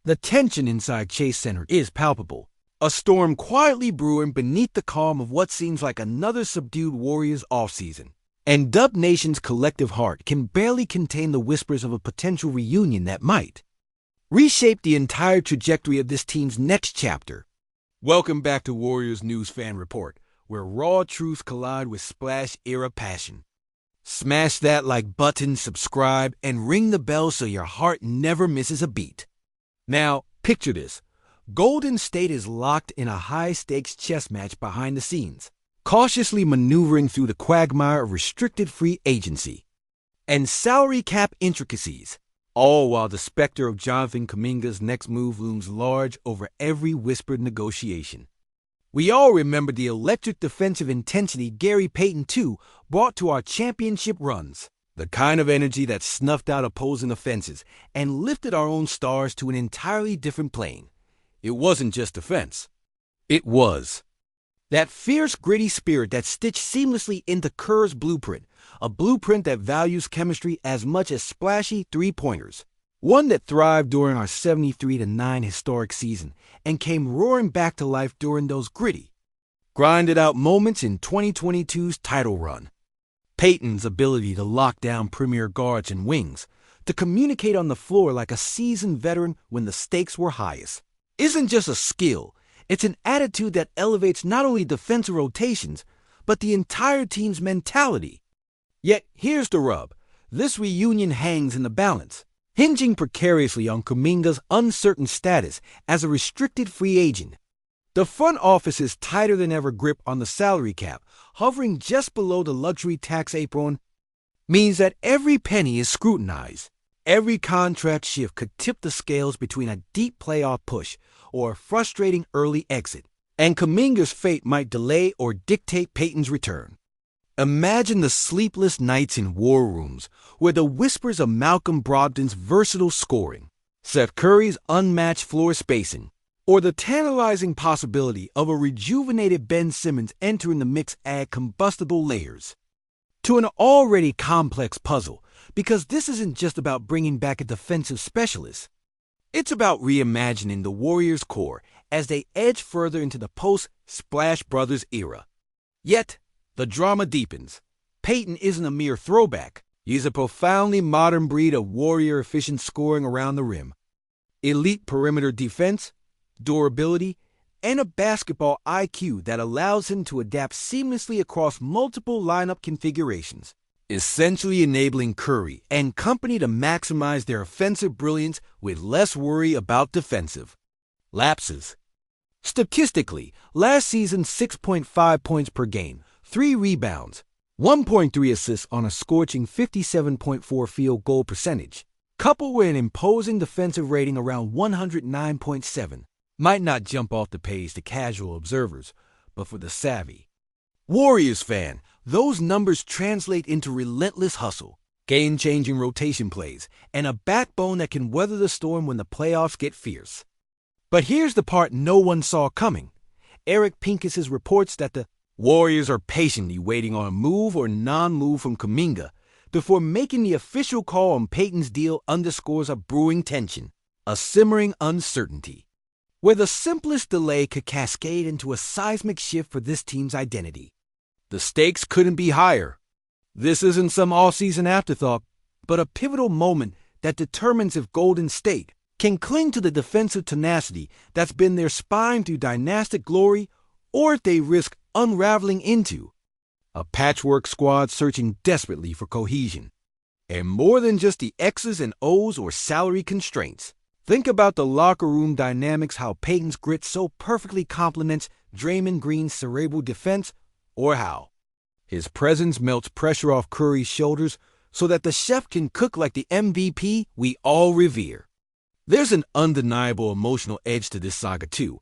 The tension inside Chase Center is palpable. A storm quietly brewing beneath the calm of what seems like another subdued Warriors offseason. And Dub Nation's collective heart can barely contain the whispers of a potential reunion that might reshape the entire trajectory of this team's next chapter. Welcome back to Warriors News Fan Report, where raw truths collide with splash-era passion. Smash that like button, subscribe, and ring the bell so your heart never misses a beat. Now, picture this. Golden State is locked in a high-stakes chess match behind the scenes, cautiously maneuvering through the quagmire of restricted free agency and salary cap intricacies, all while the specter of Jonathan Kuminga's next move looms large over every whispered negotiation. We all remember the electric defensive intensity Gary Payton II brought to our championship runs, the kind of energy that snuffed out opposing offenses and lifted our own stars to an entirely different plane. It wasn't just defense. It was that fierce, gritty spirit that stitched seamlessly into Kerr's blueprint, a blueprint that values chemistry as much as splashy three-pointers, one that thrived during our 73-9 historic season and came roaring back to life during those gritty, grinded-out moments in 2022's title run. Payton's ability to lock down premier guards and wings, to communicate on the floor like a seasoned veteran when the stakes were highest, isn't just a skill. It's an attitude that elevates not only defensive rotations, but the entire team's mentality. Yet, here's the rub. This reunion hangs in the balance, hinging precariously on Kuminga's uncertain status as a restricted free agent. The front office's tighter than ever grip on the salary cap, hovering just below the luxury tax apron, means that every penny is scrutinized. Every contract shift could tip the scales between a deep playoff push or a frustrating early exit, and Kuminga's fate might delay or dictate Payton's return. Imagine the sleepless nights in war rooms where the whispers of Malcolm Brogdon's versatile scoring, Seth Curry's unmatched floor spacing, or the tantalizing possibility of a rejuvenated Ben Simmons entering the mix add combustible layers to an already complex puzzle, because this isn't just about bringing back a defensive specialist. It's about reimagining the Warriors' core as they edge further into the post-Splash Brothers era. Yet, the drama deepens. Payton isn't a mere throwback. He's a profoundly modern breed of Warrior-efficient scoring around the rim, elite perimeter defense, durability, and a basketball IQ that allows him to adapt seamlessly across multiple lineup configurations, essentially enabling Curry and company to maximize their offensive brilliance with less worry about defensive lapses. Statistically, last season's 6.5 points per game, 3 rebounds, 1.3 assists on a scorching 57.4 field goal percentage, coupled with an imposing defensive rating around 109.7, might not jump off the page to casual observers, but for the savvy Warriors fan, those numbers translate into relentless hustle, game-changing rotation plays, and a backbone that can weather the storm when the playoffs get fierce. But here's the part no one saw coming. Eric Pincus's reports that the Warriors are patiently waiting on a move or non-move from Kuminga before making the official call on Payton's deal underscores a brewing tension, a simmering uncertainty, where the simplest delay could cascade into a seismic shift for this team's identity. The stakes couldn't be higher. This isn't some all-season afterthought, but a pivotal moment that determines if Golden State can cling to the defensive tenacity that's been their spine through dynastic glory, or if they risk unraveling into a patchwork squad searching desperately for cohesion. And more than just the X's and O's or salary constraints, think about the locker room dynamics, how Payton's grit so perfectly complements Draymond Green's cerebral defense, or how his presence melts pressure off Curry's shoulders so that the chef can cook like the MVP we all revere. There's an undeniable emotional edge to this saga too.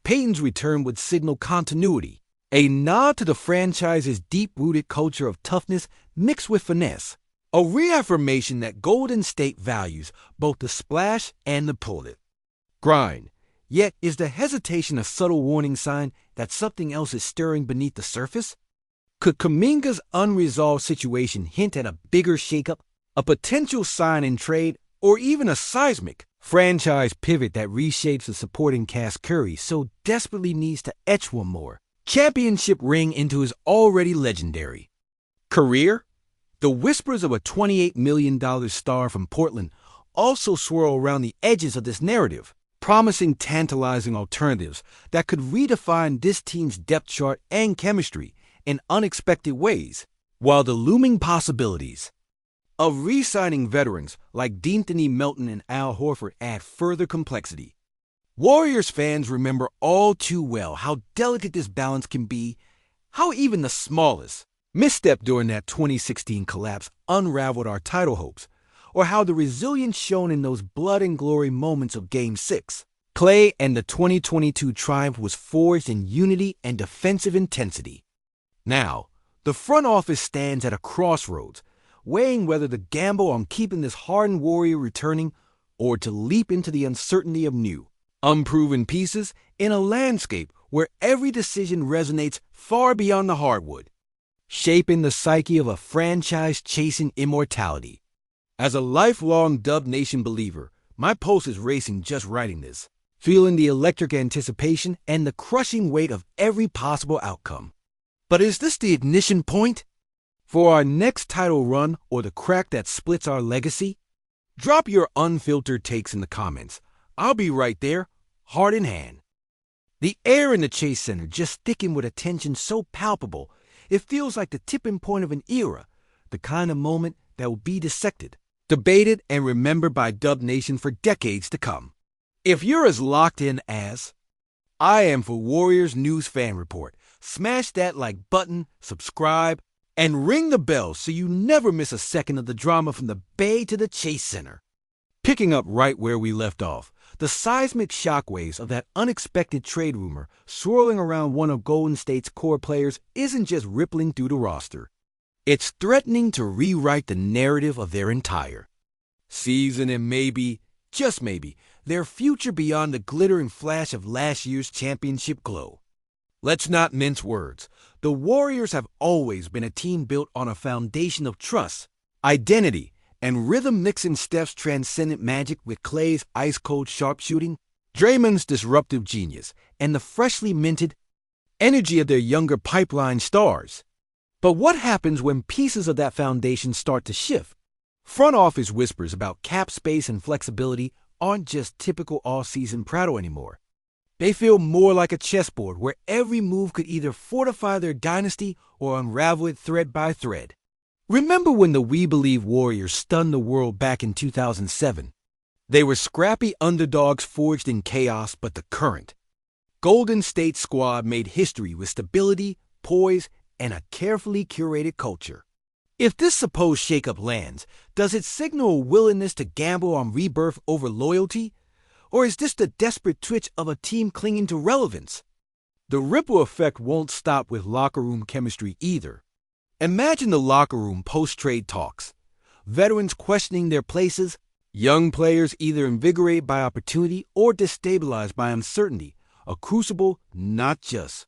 Payton's return would signal continuity, a nod to the franchise's deep-rooted culture of toughness mixed with finesse, a reaffirmation that Golden State values both the splash and the pull-it grind. Yet, is the hesitation a subtle warning sign that something else is stirring beneath the surface? Could Kuminga's unresolved situation hint at a bigger shakeup, a potential sign in trade, or even a seismic, franchise pivot that reshapes the supporting cast Curry so desperately needs to etch one more championship ring into his already legendary career. The whispers of a $28 million star from Portland also swirl around the edges of this narrative, promising tantalizing alternatives that could redefine this team's depth chart and chemistry in unexpected ways, while the looming possibilities of re-signing veterans like De'Anthony Melton and Al Horford add further complexity. Warriors fans remember all too well how delicate this balance can be, how even the smallest misstep during that 2016 collapse unraveled our title hopes, or how the resilience shown in those blood and glory moments of Game 6. Klay and the 2022 triumph was forged in unity and defensive intensity. Now, the front office stands at a crossroads, weighing whether to gamble on keeping this hardened Warrior returning or to leap into the uncertainty of new, unproven pieces in a landscape where every decision resonates far beyond the hardwood, shaping the psyche of a franchise chasing immortality. As a lifelong Dub Nation believer, my pulse is racing just writing this, feeling the electric anticipation and the crushing weight of every possible outcome. But is this the ignition point for our next title run or the crack that splits our legacy? Drop your unfiltered takes in the comments. I'll be right there, heart in hand. The air in the Chase Center just sticking with a tension so palpable, it feels like the tipping point of an era, the kind of moment that will be dissected, debated, and remembered by Dub Nation for decades to come. If you're as locked in as I am for Warriors News Fan Report, smash that like button, subscribe, and ring the bell so you never miss a second of the drama from the Bay to the Chase Center. Picking up right where we left off, the seismic shockwaves of that unexpected trade rumor swirling around one of Golden State's core players isn't just rippling through the roster. It's threatening to rewrite the narrative of their entire season and maybe, just maybe, their future beyond the glitter and flash of last year's championship glow. Let's not mince words. The Warriors have always been a team built on a foundation of trust, identity, and rhythm, mixing Steph's transcendent magic with Klay's ice-cold sharpshooting, Draymond's disruptive genius, and the freshly minted energy of their younger pipeline stars. But what happens when pieces of that foundation start to shift? Front office whispers about cap space and flexibility aren't just typical all-season prattle anymore. They feel more like a chessboard where every move could either fortify their dynasty or unravel it thread by thread. Remember when the We Believe Warriors stunned the world back in 2007? They were scrappy underdogs forged in chaos, but the current Golden State squad made history with stability, poise, and a carefully curated culture. If this supposed shakeup lands, does it signal a willingness to gamble on rebirth over loyalty? Or is this the desperate twitch of a team clinging to relevance? The ripple effect won't stop with locker room chemistry either. Imagine the locker room post-trade talks. Veterans questioning their places, young players either invigorated by opportunity or destabilized by uncertainty, a crucible not just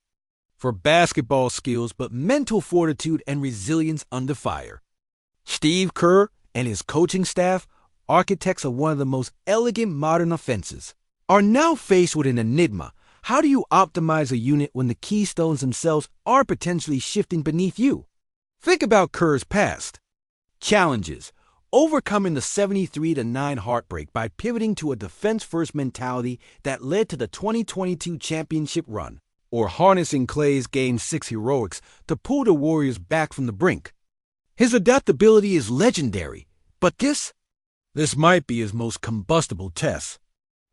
for basketball skills but mental fortitude and resilience under fire. Steve Kerr and his coaching staff, architects of one of the most elegant modern offenses, are now faced with an enigma. How do you optimize a unit when the keystones themselves are potentially shifting beneath you? Think about Kerr's past challenges, overcoming the 73-9 heartbreak by pivoting to a defense-first mentality that led to the 2022 championship run, or harnessing Klay's Game 6 heroics to pull the Warriors back from the brink. His adaptability is legendary, but this might be his most combustible test.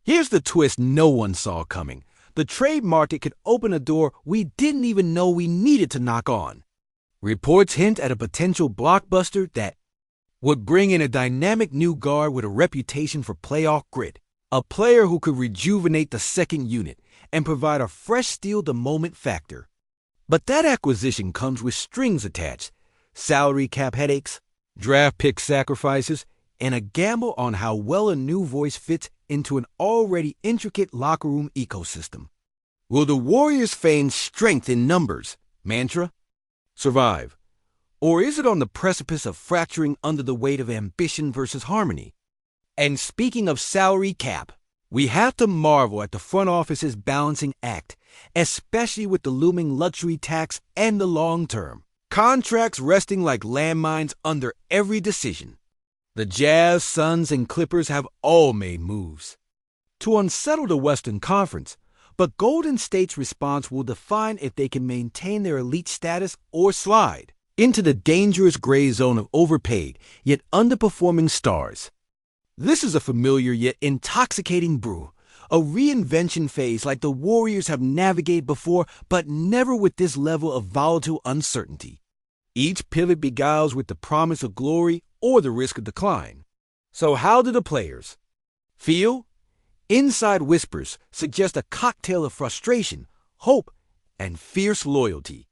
Here's the twist no one saw coming. The trade market could open a door we didn't even know we needed to knock on. Reports hint at a potential blockbuster that would bring in a dynamic new guard with a reputation for playoff grit, a player who could rejuvenate the second unit and provide a fresh steal-the-moment factor. But that acquisition comes with strings attached, salary cap headaches, draft pick sacrifices, and a gamble on how well a new voice fits into an already intricate locker room ecosystem. Will the Warriors feign strength in numbers, mantra, survive? Or is it on the precipice of fracturing under the weight of ambition versus harmony? And speaking of salary cap, we have to marvel at the front office's balancing act, especially with the looming luxury tax and the long term. Contracts resting like landmines under every decision. The Jazz, Suns, and Clippers have all made moves to unsettle the Western Conference, but Golden State's response will define if they can maintain their elite status or slide into the dangerous gray zone of overpaid yet underperforming stars. This is a familiar yet intoxicating brew, a reinvention phase like the Warriors have navigated before, but never with this level of volatile uncertainty. Each pivot beguiles with the promise of glory or the risk of decline. So how do the players feel? Inside whispers suggest a cocktail of frustration, hope, and fierce loyalty.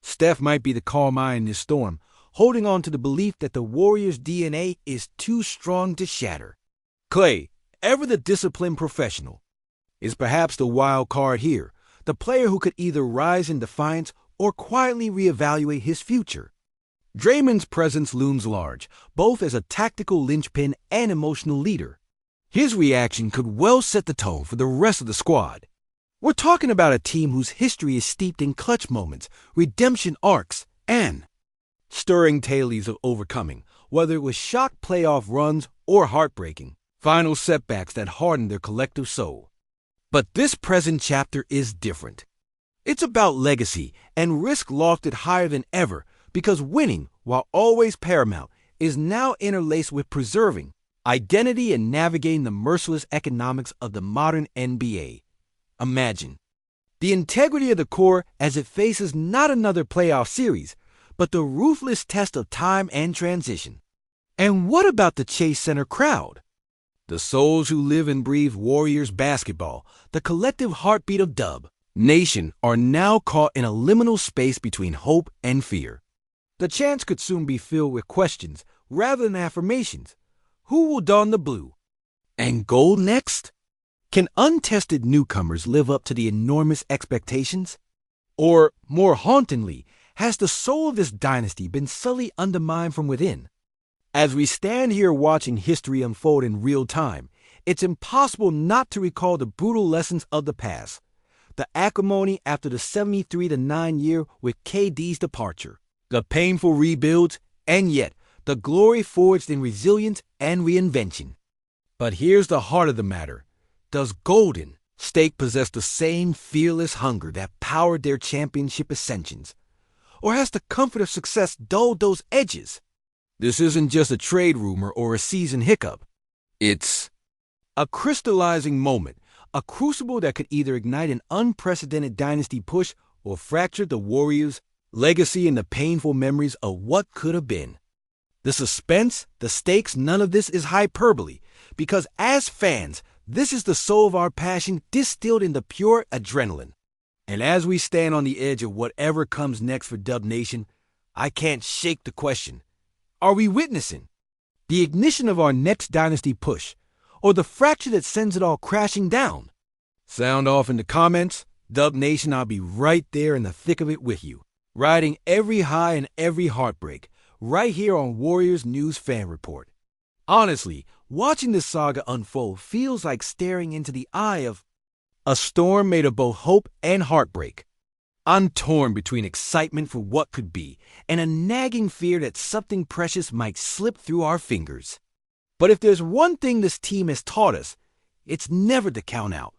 Steph might be the calm eye in this storm, holding on to the belief that the Warriors' DNA is too strong to shatter. Klay, ever the disciplined professional, is perhaps the wild card here, the player who could either rise in defiance or quietly reevaluate his future. Draymond's presence looms large, both as a tactical linchpin and emotional leader. His reaction could well set the tone for the rest of the squad. We're talking about a team whose history is steeped in clutch moments, redemption arcs, and stirring tales of overcoming, whether it was shock playoff runs or heartbreaking final setbacks that hardened their collective soul. But this present chapter is different. It's about legacy and risk lofted higher than ever because winning, while always paramount, is now interlaced with preserving identity and navigating the merciless economics of the modern NBA. Imagine the integrity of the core as it faces not another playoff series, but the ruthless test of time and transition. And what about the Chase Center crowd? The souls who live and breathe Warriors basketball, the collective heartbeat of Dub Nation, are now caught in a liminal space between hope and fear. The chants could soon be filled with questions rather than affirmations. Who will don the blue and gold next? Can untested newcomers live up to the enormous expectations? Or, more hauntingly, has the soul of this dynasty been subtly undermined from within? As we stand here watching history unfold in real time, it's impossible not to recall the brutal lessons of the past. The acrimony after the 73-9 year with KD's departure, the painful rebuilds, and yet the glory forged in resilience and reinvention. But here's the heart of the matter. Does Golden State possess the same fearless hunger that powered their championship ascensions? Or has the comfort of success dulled those edges? This isn't just a trade rumor or a season hiccup. It's a crystallizing moment, a crucible that could either ignite an unprecedented dynasty push or fracture the Warriors' legacy in the painful memories of what could have been. The suspense, the stakes, none of this is hyperbole, because as fans, this is the soul of our passion distilled into pure adrenaline. And as we stand on the edge of whatever comes next for Dub Nation, I can't shake the question. Are we witnessing the ignition of our next dynasty push, or the fracture that sends it all crashing down? Sound off in the comments. Dub Nation, I'll be right there in the thick of it with you, riding every high and every heartbreak, right here on Warriors News Fan Report. Honestly, watching this saga unfold feels like staring into the eye of a storm made of both hope and heartbreak. I'm torn between excitement for what could be and a nagging fear that something precious might slip through our fingers. But if there's one thing this team has taught us, it's never to count out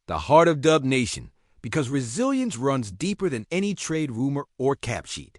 the heart of Dub Nation, because resilience runs deeper than any trade rumor or cap sheet.